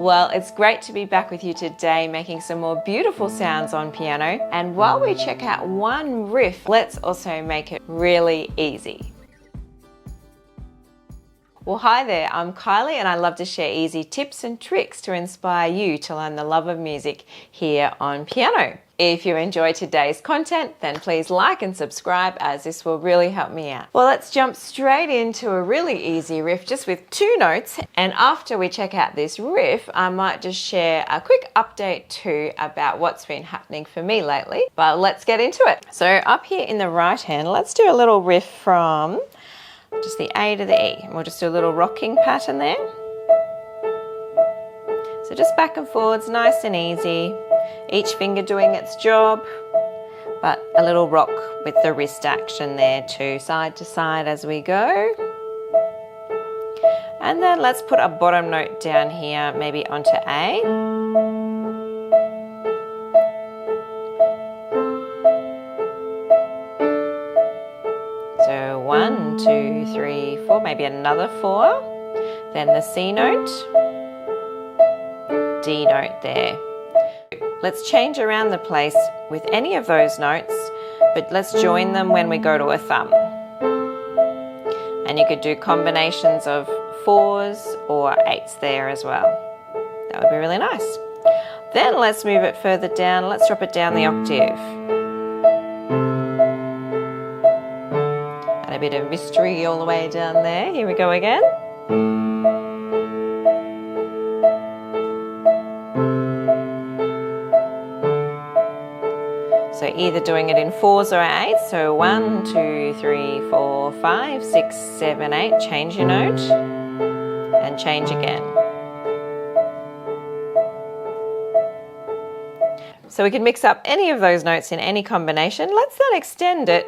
Well, it's great to be back with you today, making some more beautiful sounds on piano. And while we check out one riff, let's also make it really easy. Well, hi there, I'm Kylie and I love to share easy tips and tricks to inspire you to learn the love of music here on piano. If you enjoy today's content, then please like and subscribe as this will really help me out. Well, let's jump straight into a really easy riff just with 2 notes. And after we check out this riff, I might just share a quick update too about what's been happening for me lately. But let's get into it. So up here in the right hand, let's do a little riff from just the A to the E. We'll just do a little rocking pattern there. So just back and forwards, nice and easy. Each finger doing its job, but a little rock with the wrist action there too, side to side as we go. And then let's put a bottom note down here, maybe onto A. So 1, 2, 3, 4, maybe another 4. Then the C note, D note there. Let's change around the place with any of those notes, but let's join them when we go to a thumb. And you could do combinations of 4s or 8s there as well. That would be really nice. Then let's move it further down. Let's drop it down the octave. And a bit of mystery all the way down there. Here we go again. So either doing it in 4s or 8s. So 1, 2, 3, 4, 5, 6, 7, 8. Change your note and change again. So we can mix up any of those notes in any combination. Let's then extend it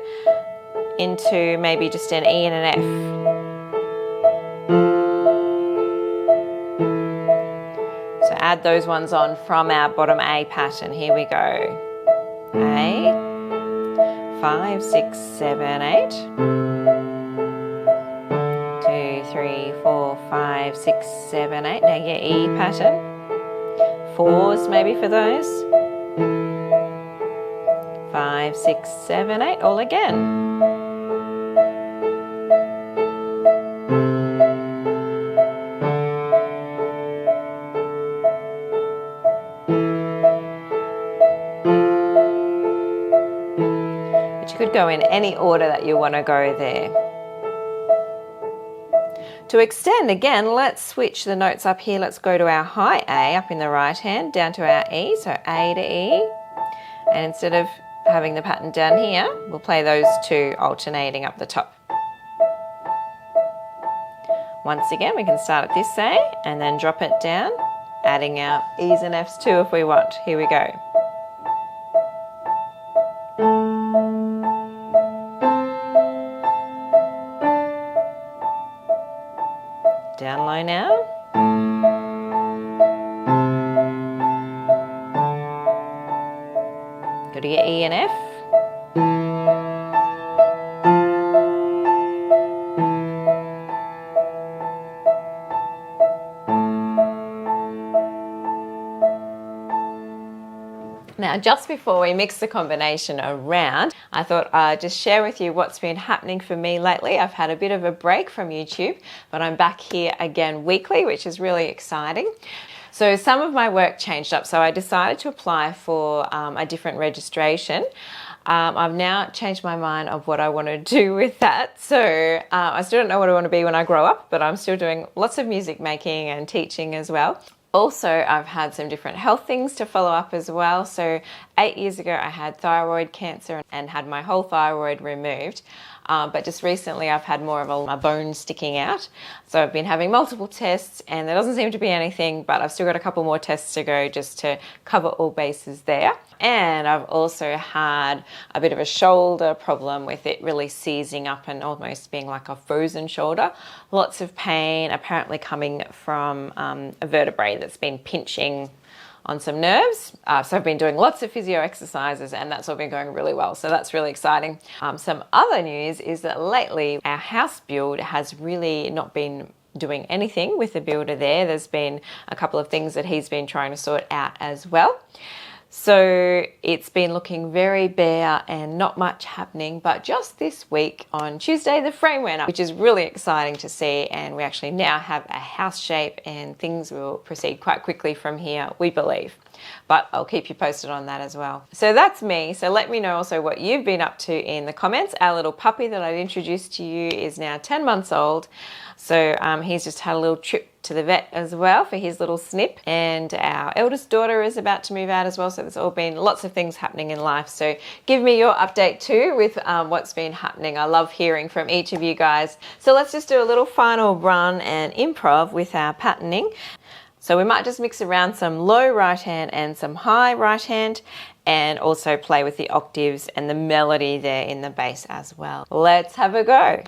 into maybe just an E and an F. So add those ones on from our bottom A pattern. Here we go. A, 5, 6, 7, 8. 2, 3, 4, 5, 6, 7, 8. Now your E pattern. 4s maybe for those. 5, 6, 7, 8. All again. Could go in any order that you want to go there. To extend again, let's switch the notes up here. Let's go to our high A up in the right hand, down to our E, so A to E. And instead of having the pattern down here, we'll play those 2 alternating up the top. Once again, we can start at this A and then drop it down, adding our E's and F's too if we want. Here we go. Down low now. Go to your E and F. Now, just before we mix the combination around, I thought I'd just share with you what's been happening for me lately. I've had a bit of a break from YouTube, but I'm back here again weekly, which is really exciting. So some of my work changed up, so I decided to apply for a different registration. I've now changed my mind of what I want to do with that. So I still don't know what I want to be when I grow up, but I'm still doing lots of music making and teaching as well. Also, I've had some different health things to follow up as well. So 8 years ago, I had thyroid cancer and had my whole thyroid removed. But just recently, I've had more of a bone sticking out. So I've been having multiple tests and there doesn't seem to be anything, but I've still got a couple more tests to go just to cover all bases there. And I've also had a bit of a shoulder problem with it really seizing up and almost being like a frozen shoulder. Lots of pain apparently coming from a vertebrae that's been pinching on some nerves. So I've been doing lots of physio exercises and that's all been going really well. So that's really exciting. Some other news is that lately our house build has really not been doing anything with the builder there. There's been a couple of things that he's been trying to sort out as well. So it's been looking very bare and not much happening, but just this week on Tuesday the frame went up, which is really exciting to see, and we actually now have a house shape and things will proceed quite quickly from here, we believe. But I'll keep you posted on that as well. So that's me. So let me know also what you've been up to in the comments. Our little puppy that I've introduced to you is now 10 months old. So he's just had a little trip to the vet as well for his little snip, and our eldest daughter is about to move out as well. So there's all been lots of things happening in life. So give me your update too with what's been happening. I love hearing from each of you guys. So let's just do a little final run and improv with our patterning. So we might just mix around some low right hand and some high right hand, and also play with the octaves and the melody there in the bass as well. Let's have a go.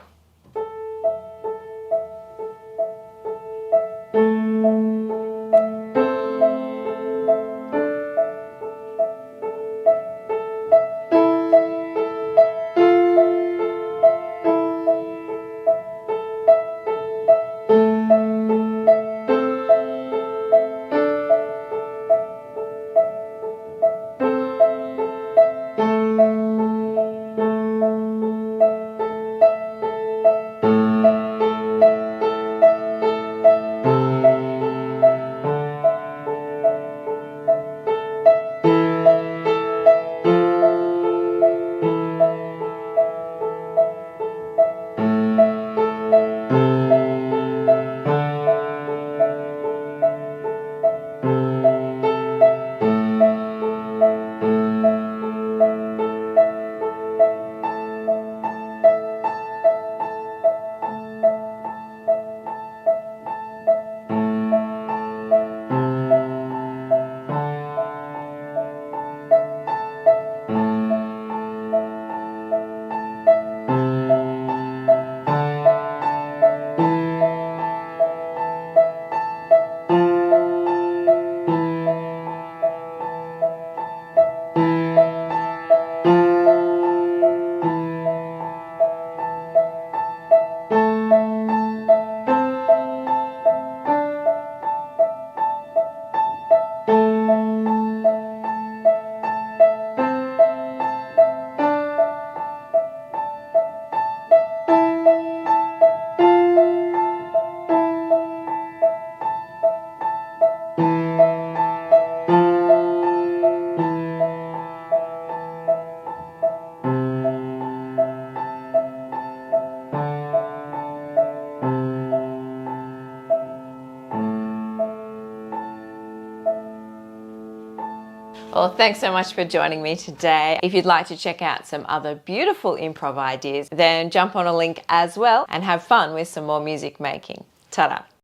Well, thanks so much for joining me today. If you'd like to check out some other beautiful improv ideas, then jump on a link as well and have fun with some more music making. Ta-da!